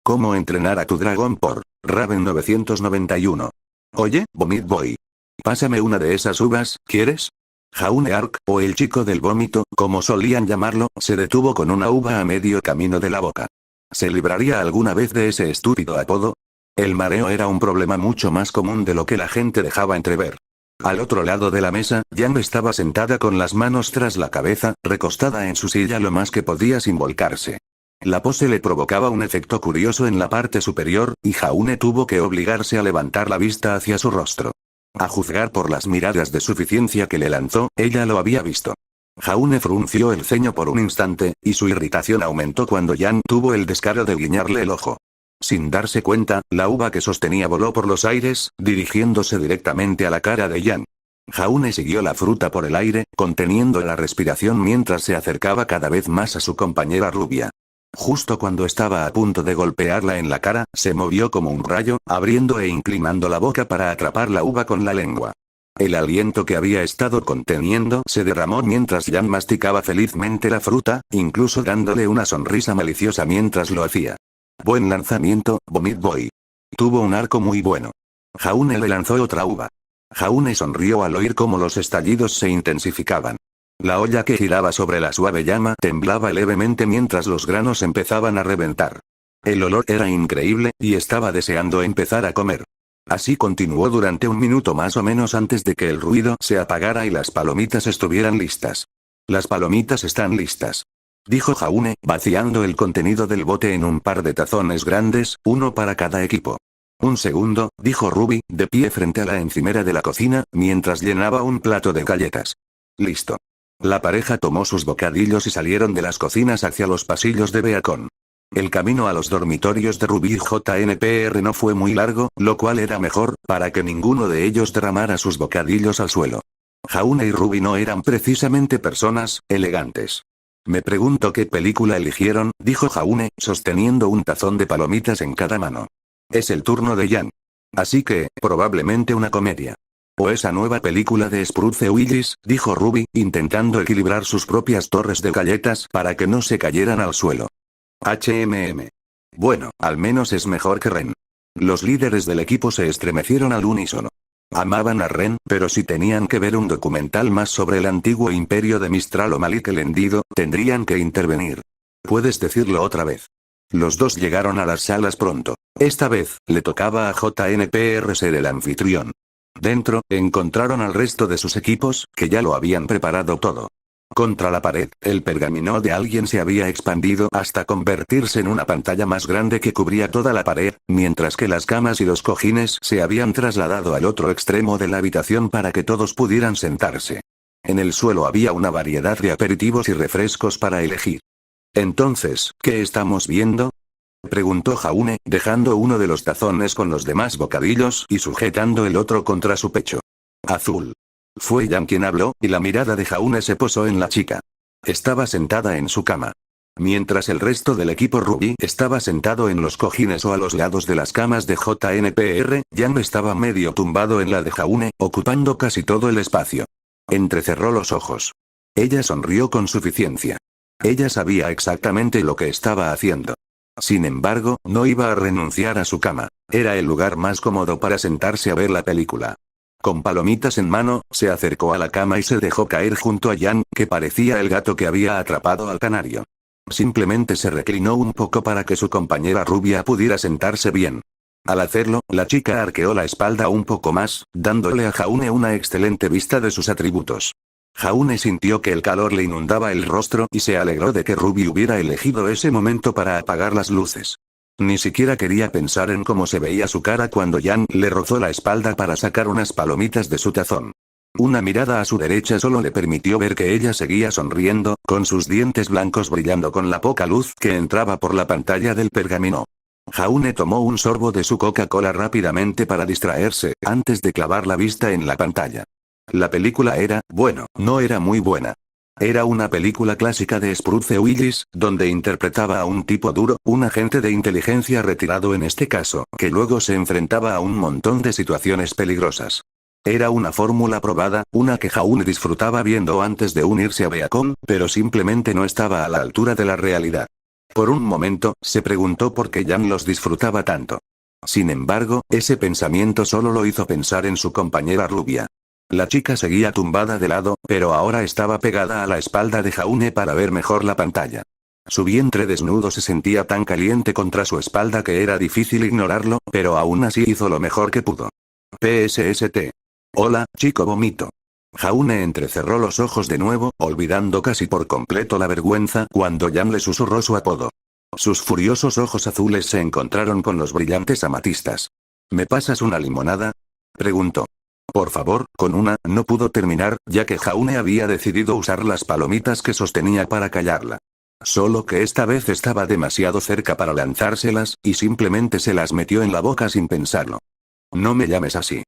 ¿Cómo entrenar a tu dragón por Raven 991? Oye, Vomit Boy. Pásame una de esas uvas, ¿quieres? Jaune Ark, o el chico del vómito, como solían llamarlo, se detuvo con una uva a medio camino de la boca. ¿Se libraría alguna vez de ese estúpido apodo? El mareo era un problema mucho más común de lo que la gente dejaba entrever. Al otro lado de la mesa, Jan estaba sentada con las manos tras la cabeza, recostada en su silla lo más que podía sin volcarse. La pose le provocaba un efecto curioso en la parte superior, y Jaune tuvo que obligarse a levantar la vista hacia su rostro. A juzgar por las miradas de suficiencia que le lanzó, ella lo había visto. Jaune frunció el ceño por un instante, y su irritación aumentó cuando Jan tuvo el descaro de guiñarle el ojo. Sin darse cuenta, la uva que sostenía voló por los aires, dirigiéndose directamente a la cara de Jan. Jaune siguió la fruta por el aire, conteniendo la respiración mientras se acercaba cada vez más a su compañera rubia. Justo cuando estaba a punto de golpearla en la cara, se movió como un rayo, abriendo e inclinando la boca para atrapar la uva con la lengua. El aliento que había estado conteniendo se derramó mientras Jan masticaba felizmente la fruta, incluso dándole una sonrisa maliciosa mientras lo hacía. Buen lanzamiento, Vomit Boy. Tuvo un arco muy bueno. Jaune le lanzó otra uva. Jaune sonrió al oír cómo los estallidos se intensificaban. La olla que giraba sobre la suave llama temblaba levemente mientras los granos empezaban a reventar. El olor era increíble, y estaba deseando empezar a comer. Así continuó durante un minuto más o menos antes de que el ruido se apagara y las palomitas estuvieran listas. Las palomitas están listas, dijo Jaune, vaciando el contenido del bote en un par de tazones grandes, uno para cada equipo. Un segundo, dijo Ruby, de pie frente a la encimera de la cocina, mientras llenaba un plato de galletas. Listo. La pareja tomó sus bocadillos y salieron de las cocinas hacia los pasillos de Beacon. El camino a los dormitorios de Ruby y JNPR no fue muy largo, lo cual era mejor, para que ninguno de ellos derramara sus bocadillos al suelo. Jaune y Ruby no eran precisamente personas elegantes. Me pregunto qué película eligieron, dijo Jaune, sosteniendo un tazón de palomitas en cada mano. Es el turno de Jan. Así que, probablemente una comedia. O esa nueva película de Spruce Willis, dijo Ruby, intentando equilibrar sus propias torres de galletas para que no se cayeran al suelo. Bueno, al menos es mejor que Ren. Los líderes del equipo se estremecieron al unísono. Amaban a Ren, pero si tenían que ver un documental más sobre el antiguo imperio de Mistral o Malik el Hendido, tendrían que intervenir. ¿Puedes decirlo otra vez? Los dos llegaron a las salas pronto. Esta vez, le tocaba a JNPR ser el anfitrión. Dentro, encontraron al resto de sus equipos, que ya lo habían preparado todo. Contra la pared, el pergamino de alguien se había expandido hasta convertirse en una pantalla más grande que cubría toda la pared, mientras que las camas y los cojines se habían trasladado al otro extremo de la habitación para que todos pudieran sentarse. En el suelo había una variedad de aperitivos y refrescos para elegir. Entonces, ¿qué estamos viendo?, preguntó Jaune, dejando uno de los tazones con los demás bocadillos y sujetando el otro contra su pecho. Azul. Fue Jan quien habló, y la mirada de Jaune se posó en la chica. Estaba sentada en su cama. Mientras el resto del equipo Ruby estaba sentado en los cojines o a los lados de las camas de JNPR, Jan estaba medio tumbado en la de Jaune, ocupando casi todo el espacio. Entrecerró los ojos. Ella sonrió con suficiencia. Ella sabía exactamente lo que estaba haciendo. Sin embargo, no iba a renunciar a su cama. Era el lugar más cómodo para sentarse a ver la película. Con palomitas en mano, se acercó a la cama y se dejó caer junto a Jan, que parecía el gato que había atrapado al canario. Simplemente se reclinó un poco para que su compañera rubia pudiera sentarse bien. Al hacerlo, la chica arqueó la espalda un poco más, dándole a Jaune una excelente vista de sus atributos. Jaune sintió que el calor le inundaba el rostro y se alegró de que Ruby hubiera elegido ese momento para apagar las luces. Ni siquiera quería pensar en cómo se veía su cara cuando Jan le rozó la espalda para sacar unas palomitas de su tazón. Una mirada a su derecha solo le permitió ver que ella seguía sonriendo, con sus dientes blancos brillando con la poca luz que entraba por la pantalla del pergamino. Jaune tomó un sorbo de su Coca-Cola rápidamente para distraerse, antes de clavar la vista en la pantalla. La película era, bueno, no era muy buena. Era una película clásica de Spruce Willis, donde interpretaba a un tipo duro, un agente de inteligencia retirado en este caso, que luego se enfrentaba a un montón de situaciones peligrosas. Era una fórmula probada, una que Jaune disfrutaba viendo antes de unirse a Beacon, pero simplemente no estaba a la altura de la realidad. Por un momento, se preguntó por qué Jan los disfrutaba tanto. Sin embargo, ese pensamiento solo lo hizo pensar en su compañera rubia. La chica seguía tumbada de lado, pero ahora estaba pegada a la espalda de Jaune para ver mejor la pantalla. Su vientre desnudo se sentía tan caliente contra su espalda que era difícil ignorarlo, pero aún así hizo lo mejor que pudo. PSST. Hola, chico vomito. Jaune entrecerró los ojos de nuevo, olvidando casi por completo la vergüenza cuando Jan le susurró su apodo. Sus furiosos ojos azules se encontraron con los brillantes amatistas. ¿Me pasas una limonada?, preguntó. Por favor, con una, no pudo terminar, ya que Jaune había decidido usar las palomitas que sostenía para callarla. Solo que esta vez estaba demasiado cerca para lanzárselas, y simplemente se las metió en la boca sin pensarlo. No me llames así.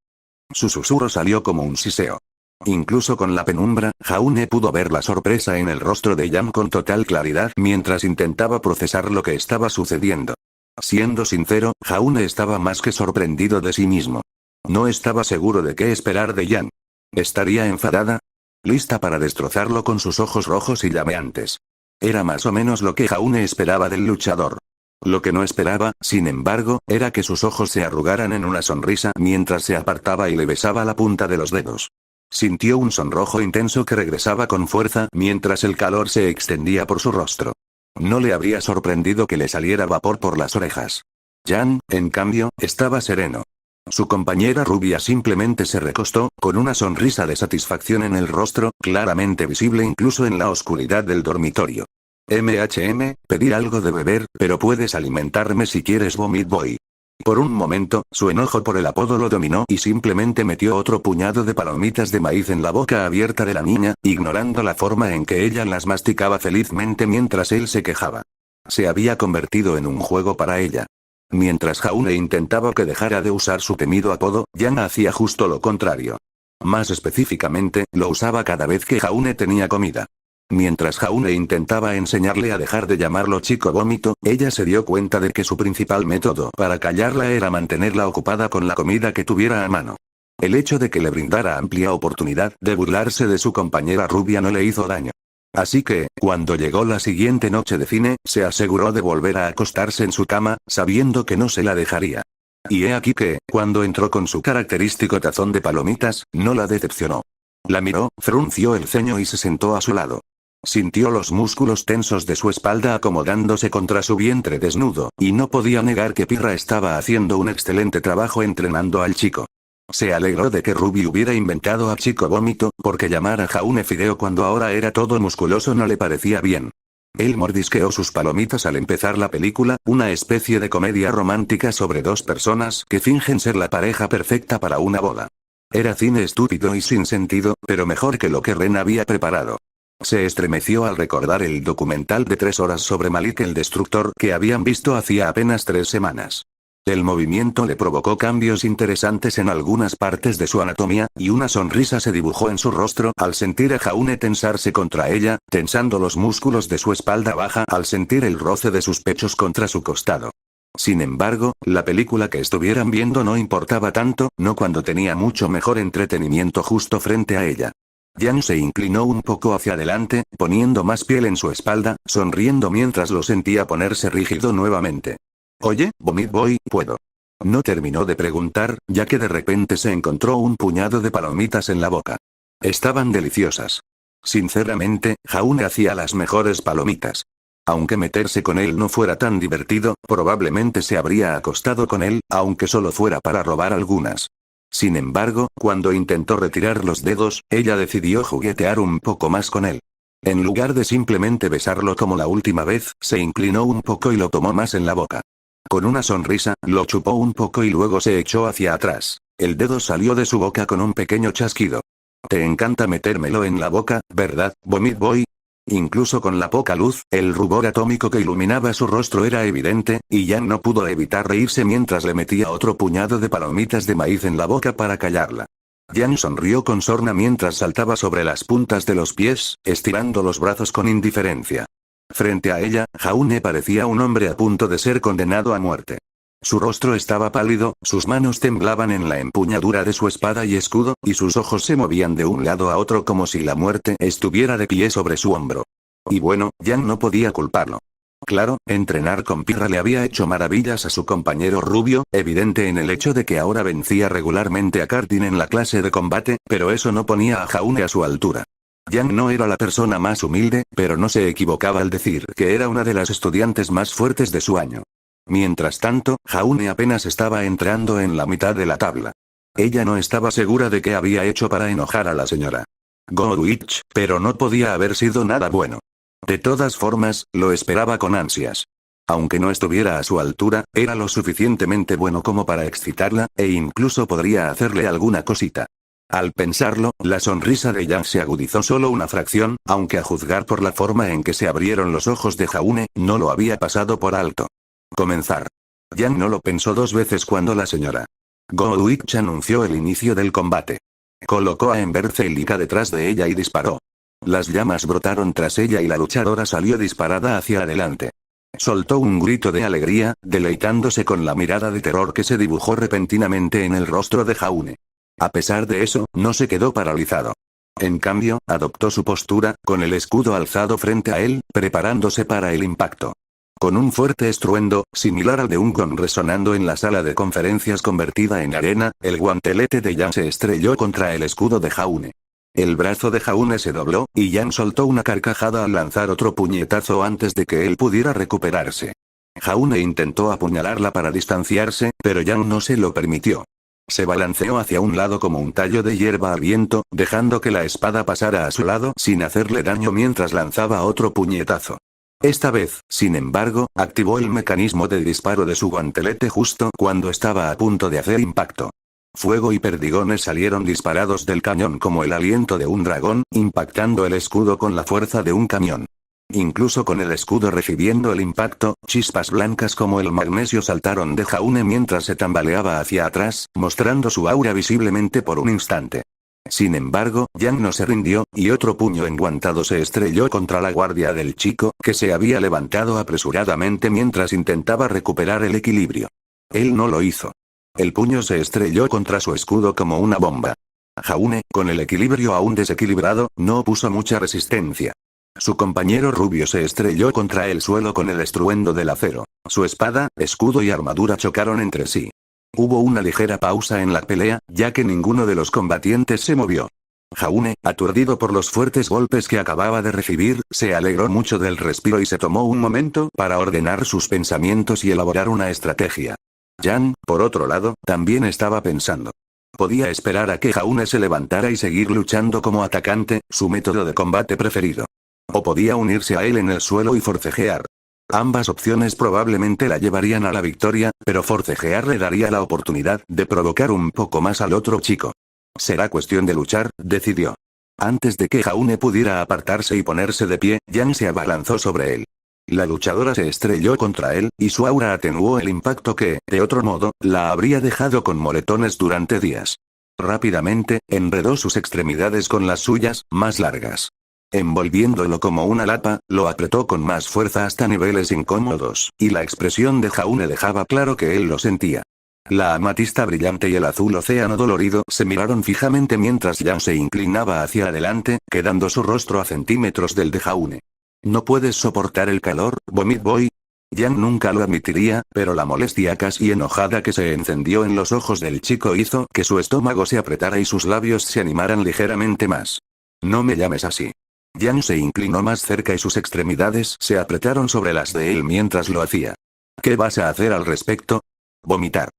Su susurro salió como un siseo. Incluso con la penumbra, Jaune pudo ver la sorpresa en el rostro de Jan con total claridad mientras intentaba procesar lo que estaba sucediendo. Siendo sincero, Jaune estaba más que sorprendido de sí mismo. No estaba seguro de qué esperar de Jan. ¿Estaría enfadada? ¿Lista para destrozarlo con sus ojos rojos y llameantes? Era más o menos lo que Jaune esperaba del luchador. Lo que no esperaba, sin embargo, era que sus ojos se arrugaran en una sonrisa mientras se apartaba y le besaba la punta de los dedos. Sintió un sonrojo intenso que regresaba con fuerza mientras el calor se extendía por su rostro. No le habría sorprendido que le saliera vapor por las orejas. Jan, en cambio, estaba sereno. Su compañera rubia simplemente se recostó, con una sonrisa de satisfacción en el rostro, claramente visible incluso en la oscuridad del dormitorio. Pedí algo de beber, pero puedes alimentarme si quieres, Vomit Boy. Por un momento, su enojo por el apodo lo dominó y simplemente metió otro puñado de palomitas de maíz en la boca abierta de la niña, ignorando la forma en que ella las masticaba felizmente mientras él se quejaba. Se había convertido en un juego para ella. Mientras Jaune intentaba que dejara de usar su temido apodo, Jan hacía justo lo contrario. Más específicamente, lo usaba cada vez que Jaune tenía comida. Mientras Jaune intentaba enseñarle a dejar de llamarlo chico vómito, ella se dio cuenta de que su principal método para callarla era mantenerla ocupada con la comida que tuviera a mano. El hecho de que le brindara amplia oportunidad de burlarse de su compañera rubia no le hizo daño. Así que, cuando llegó la siguiente noche de cine, se aseguró de volver a acostarse en su cama, sabiendo que no se la dejaría. Y he aquí que, cuando entró con su característico tazón de palomitas, no la decepcionó. La miró, frunció el ceño y se sentó a su lado. Sintió los músculos tensos de su espalda acomodándose contra su vientre desnudo, y no podía negar que Pirra estaba haciendo un excelente trabajo entrenando al chico. Se alegró de que Ruby hubiera inventado a chico vómito, porque llamar a Jaune fideo cuando ahora era todo musculoso no le parecía bien. Él mordisqueó sus palomitas al empezar la película, una especie de comedia romántica sobre dos personas que fingen ser la pareja perfecta para una boda. Era cine estúpido y sin sentido, pero mejor que lo que Ren había preparado. Se estremeció al recordar el documental de 3 horas sobre Malik el Destructor que habían visto hacía apenas 3 semanas. El movimiento le provocó cambios interesantes en algunas partes de su anatomía, y una sonrisa se dibujó en su rostro al sentir a Jaune tensarse contra ella, tensando los músculos de su espalda baja al sentir el roce de sus pechos contra su costado. Sin embargo, la película que estuvieran viendo no importaba tanto, no cuando tenía mucho mejor entretenimiento justo frente a ella. Jan se inclinó un poco hacia adelante, poniendo más piel en su espalda, sonriendo mientras lo sentía ponerse rígido nuevamente. Oye, Vomit Boy, ¿puedo? No terminó de preguntar, ya que de repente se encontró un puñado de palomitas en la boca. Estaban deliciosas. Sinceramente, Jaune hacía las mejores palomitas. Aunque meterse con él no fuera tan divertido, probablemente se habría acostado con él, aunque solo fuera para robar algunas. Sin embargo, cuando intentó retirar los dedos, ella decidió juguetear un poco más con él. En lugar de simplemente besarlo como la última vez, se inclinó un poco y lo tomó más en la boca. Con una sonrisa, lo chupó un poco y luego se echó hacia atrás. El dedo salió de su boca con un pequeño chasquido. Te encanta metérmelo en la boca, ¿verdad, Vomit Boy? Incluso con la poca luz, el rubor atómico que iluminaba su rostro era evidente, y Jan no pudo evitar reírse mientras le metía otro puñado de palomitas de maíz en la boca para callarla. Jan sonrió con sorna mientras saltaba sobre las puntas de los pies, estirando los brazos con indiferencia. Frente a ella, Jaune parecía un hombre a punto de ser condenado a muerte. Su rostro estaba pálido, sus manos temblaban en la empuñadura de su espada y escudo, y sus ojos se movían de un lado a otro como si la muerte estuviera de pie sobre su hombro. Y bueno, Jan no podía culparlo. Claro, entrenar con Pirra le había hecho maravillas a su compañero rubio, evidente en el hecho de que ahora vencía regularmente a Kartin en la clase de combate, pero eso no ponía a Jaune a su altura. Yang no era la persona más humilde, pero no se equivocaba al decir que era una de las estudiantes más fuertes de su año. Mientras tanto, Jaune apenas estaba entrando en la mitad de la tabla. Ella no estaba segura de qué había hecho para enojar a la señora Goodwitch, pero no podía haber sido nada bueno. De todas formas, lo esperaba con ansias. Aunque no estuviera a su altura, era lo suficientemente bueno como para excitarla, e incluso podría hacerle alguna cosita. Al pensarlo, la sonrisa de Yang se agudizó solo una fracción, aunque a juzgar por la forma en que se abrieron los ojos de Jaune, no lo había pasado por alto. Comenzar. Yang no lo pensó dos veces cuando la señora Goodwitch anunció el inicio del combate. Colocó a Ember Celica detrás de ella y disparó. Las llamas brotaron tras ella y la luchadora salió disparada hacia adelante. Soltó un grito de alegría, deleitándose con la mirada de terror que se dibujó repentinamente en el rostro de Jaune. A pesar de eso, no se quedó paralizado. En cambio, adoptó su postura, con el escudo alzado frente a él, preparándose para el impacto. Con un fuerte estruendo, similar al de un gong resonando en la sala de conferencias convertida en arena, el guantelete de Yang se estrelló contra el escudo de Jaune. El brazo de Jaune se dobló, y Yang soltó una carcajada al lanzar otro puñetazo antes de que él pudiera recuperarse. Jaune intentó apuñalarla para distanciarse, pero Yang no se lo permitió. Se balanceó hacia un lado como un tallo de hierba al viento, dejando que la espada pasara a su lado sin hacerle daño mientras lanzaba otro puñetazo. Esta vez, sin embargo, activó el mecanismo de disparo de su guantelete justo cuando estaba a punto de hacer impacto. Fuego y perdigones salieron disparados del cañón como el aliento de un dragón, impactando el escudo con la fuerza de un camión. Incluso con el escudo recibiendo el impacto, chispas blancas como el magnesio saltaron de Jaune mientras se tambaleaba hacia atrás, mostrando su aura visiblemente por un instante. Sin embargo, Yang no se rindió, y otro puño enguantado se estrelló contra la guardia del chico, que se había levantado apresuradamente mientras intentaba recuperar el equilibrio. Él no lo hizo. El puño se estrelló contra su escudo como una bomba. Jaune, con el equilibrio aún desequilibrado, no opuso mucha resistencia. Su compañero rubio se estrelló contra el suelo con el estruendo del acero. Su espada, escudo y armadura chocaron entre sí. Hubo una ligera pausa en la pelea, ya que ninguno de los combatientes se movió. Jaune, aturdido por los fuertes golpes que acababa de recibir, se alegró mucho del respiro y se tomó un momento para ordenar sus pensamientos y elaborar una estrategia. Yang, por otro lado, también estaba pensando. Podía esperar a que Jaune se levantara y seguir luchando como atacante, su método de combate preferido. O podía unirse a él en el suelo y forcejear. Ambas opciones probablemente la llevarían a la victoria, pero forcejear le daría la oportunidad de provocar un poco más al otro chico. Será cuestión de luchar, decidió. Antes de que Jaune pudiera apartarse y ponerse de pie, Yang se abalanzó sobre él. La luchadora se estrelló contra él, y su aura atenuó el impacto que, de otro modo, la habría dejado con moretones durante días. Rápidamente, enredó sus extremidades con las suyas, más largas. Envolviéndolo como una lapa, lo apretó con más fuerza hasta niveles incómodos, y la expresión de Jaune dejaba claro que él lo sentía. La amatista brillante y el azul océano dolorido se miraron fijamente mientras Yang se inclinaba hacia adelante, quedando su rostro a centímetros del de Jaune. ¿No puedes soportar el calor, Vomit Boy? Yang nunca lo admitiría, pero la molestia casi enojada que se encendió en los ojos del chico hizo que su estómago se apretara y sus labios se animaran ligeramente más. No me llames así. Yang se inclinó más cerca y sus extremidades se apretaron sobre las de él mientras lo hacía. ¿Qué vas a hacer al respecto? Vomitar.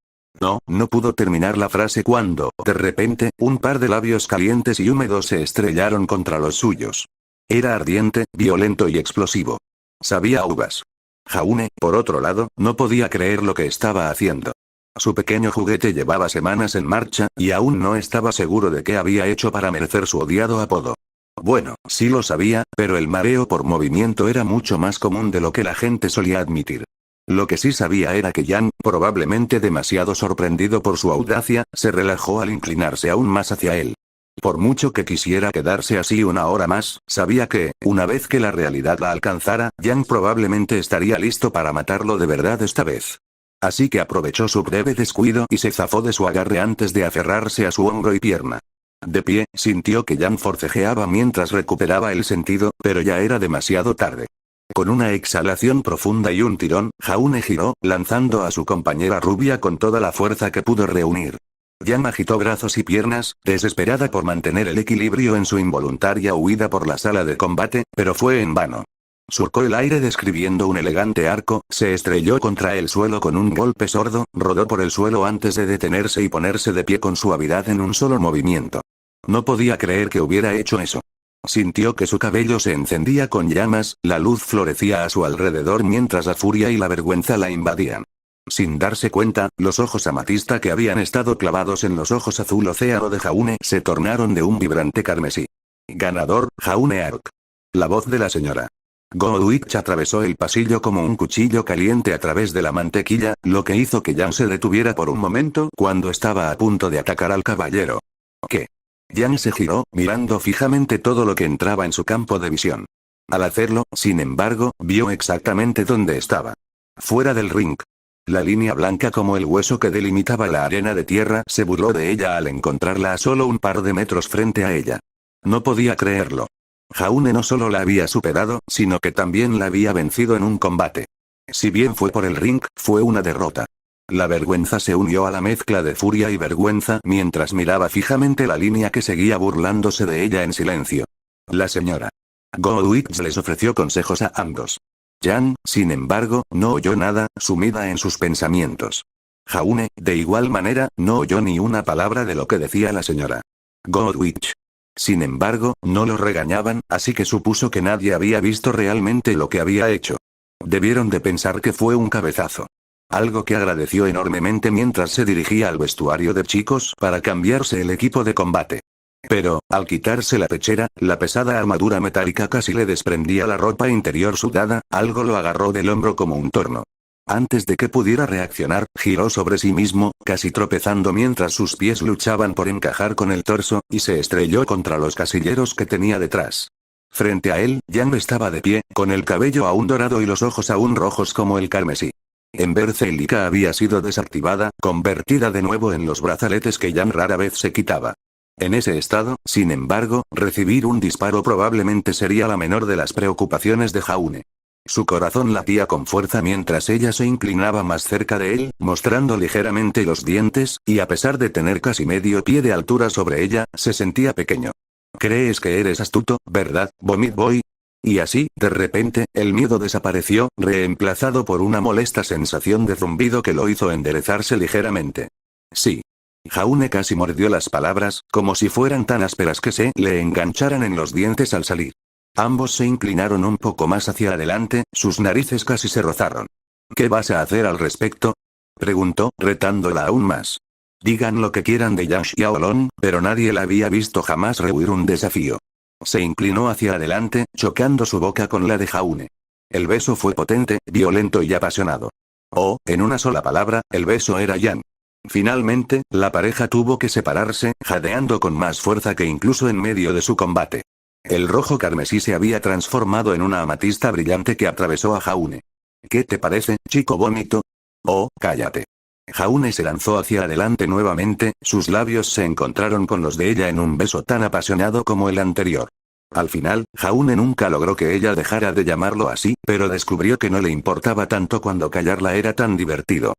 No pudo terminar la frase cuando, de repente, un par de labios calientes y húmedos se estrellaron contra los suyos. Era ardiente, violento y explosivo. Sabía a uvas. Jaune, por otro lado, no podía creer lo que estaba haciendo. Su pequeño juguete llevaba semanas en marcha, y aún no estaba seguro de qué había hecho para merecer su odiado apodo. Bueno, sí lo sabía, pero el mareo por movimiento era mucho más común de lo que la gente solía admitir. Lo que sí sabía era que Yang, probablemente demasiado sorprendido por su audacia, se relajó al inclinarse aún más hacia él. Por mucho que quisiera quedarse así una hora más, sabía que, una vez que la realidad la alcanzara, Yang probablemente estaría listo para matarlo de verdad esta vez. Así que aprovechó su breve descuido y se zafó de su agarre antes de aferrarse a su hombro y pierna. De pie, sintió que Yang forcejeaba mientras recuperaba el sentido, pero ya era demasiado tarde. Con una exhalación profunda y un tirón, Jaune giró, lanzando a su compañera rubia con toda la fuerza que pudo reunir. Yang agitó brazos y piernas, desesperada por mantener el equilibrio en su involuntaria huida por la sala de combate, pero fue en vano. Surcó el aire describiendo un elegante arco, se estrelló contra el suelo con un golpe sordo, rodó por el suelo antes de detenerse y ponerse de pie con suavidad en un solo movimiento. No podía creer que hubiera hecho eso. Sintió que su cabello se encendía con llamas, la luz florecía a su alrededor mientras la furia y la vergüenza la invadían. Sin darse cuenta, los ojos amatista que habían estado clavados en los ojos azul océano de Jaune se tornaron de un vibrante carmesí. Ganador, Jaune Arc. La voz de la señora Goodwitch atravesó el pasillo como un cuchillo caliente a través de la mantequilla, lo que hizo que Yang se detuviera por un momento cuando estaba a punto de atacar al caballero. ¿Qué? Yang se giró, mirando fijamente todo lo que entraba en su campo de visión. Al hacerlo, sin embargo, vio exactamente dónde estaba. Fuera del ring. La línea blanca como el hueso que delimitaba la arena de tierra se burló de ella al encontrarla a solo un par de metros frente a ella. No podía creerlo. Jaune no solo la había superado, sino que también la había vencido en un combate. Si bien fue por el ring, fue una derrota. La vergüenza se unió a la mezcla de furia y vergüenza mientras miraba fijamente la línea que seguía burlándose de ella en silencio. La señora Goodwitch les ofreció consejos a ambos. Yang, sin embargo, no oyó nada, sumida en sus pensamientos. Jaune, de igual manera, no oyó ni una palabra de lo que decía la señora Goodwitch. Sin embargo, no lo regañaban, así que supuso que nadie había visto realmente lo que había hecho. Debieron de pensar que fue un cabezazo. Algo que agradeció enormemente mientras se dirigía al vestuario de chicos para cambiarse el equipo de combate. Pero, al quitarse la pechera, la pesada armadura metálica casi le desprendía la ropa interior sudada, algo lo agarró del hombro como un torno. Antes de que pudiera reaccionar, giró sobre sí mismo, casi tropezando mientras sus pies luchaban por encajar con el torso, y se estrelló contra los casilleros que tenía detrás. Frente a él, Yang estaba de pie, con el cabello aún dorado y los ojos aún rojos como el carmesí. En vez Celica había sido desactivada, convertida de nuevo en los brazaletes que Yang rara vez se quitaba. En ese estado, sin embargo, recibir un disparo probablemente sería la menor de las preocupaciones de Jaune. Su corazón latía con fuerza mientras ella se inclinaba más cerca de él, mostrando ligeramente los dientes, y a pesar de tener casi medio pie de altura sobre ella, se sentía pequeño. «Crees que eres astuto, ¿verdad, Vomit Boy?» Y así, de repente, el miedo desapareció, reemplazado por una molesta sensación de zumbido que lo hizo enderezarse ligeramente. Sí. Jaune casi mordió las palabras, como si fueran tan ásperas que se le engancharan en los dientes al salir. Ambos se inclinaron un poco más hacia adelante, sus narices casi se rozaron. «¿Qué vas a hacer al respecto?», preguntó, retándola aún más. Digan lo que quieran de Yang Xiaolong, pero nadie la había visto jamás rehuir un desafío. Se inclinó hacia adelante, chocando su boca con la de Jaune. El beso fue potente, violento y apasionado. Oh, en una sola palabra, el beso era Yang. Finalmente, la pareja tuvo que separarse, jadeando con más fuerza que incluso en medio de su combate. El rojo carmesí se había transformado en una amatista brillante que atravesó a Jaune. ¿Qué te parece, chico vómito? Oh, cállate. Jaune se lanzó hacia adelante nuevamente, sus labios se encontraron con los de ella en un beso tan apasionado como el anterior. Al final, Jaune nunca logró que ella dejara de llamarlo así, pero descubrió que no le importaba tanto cuando callarla era tan divertido.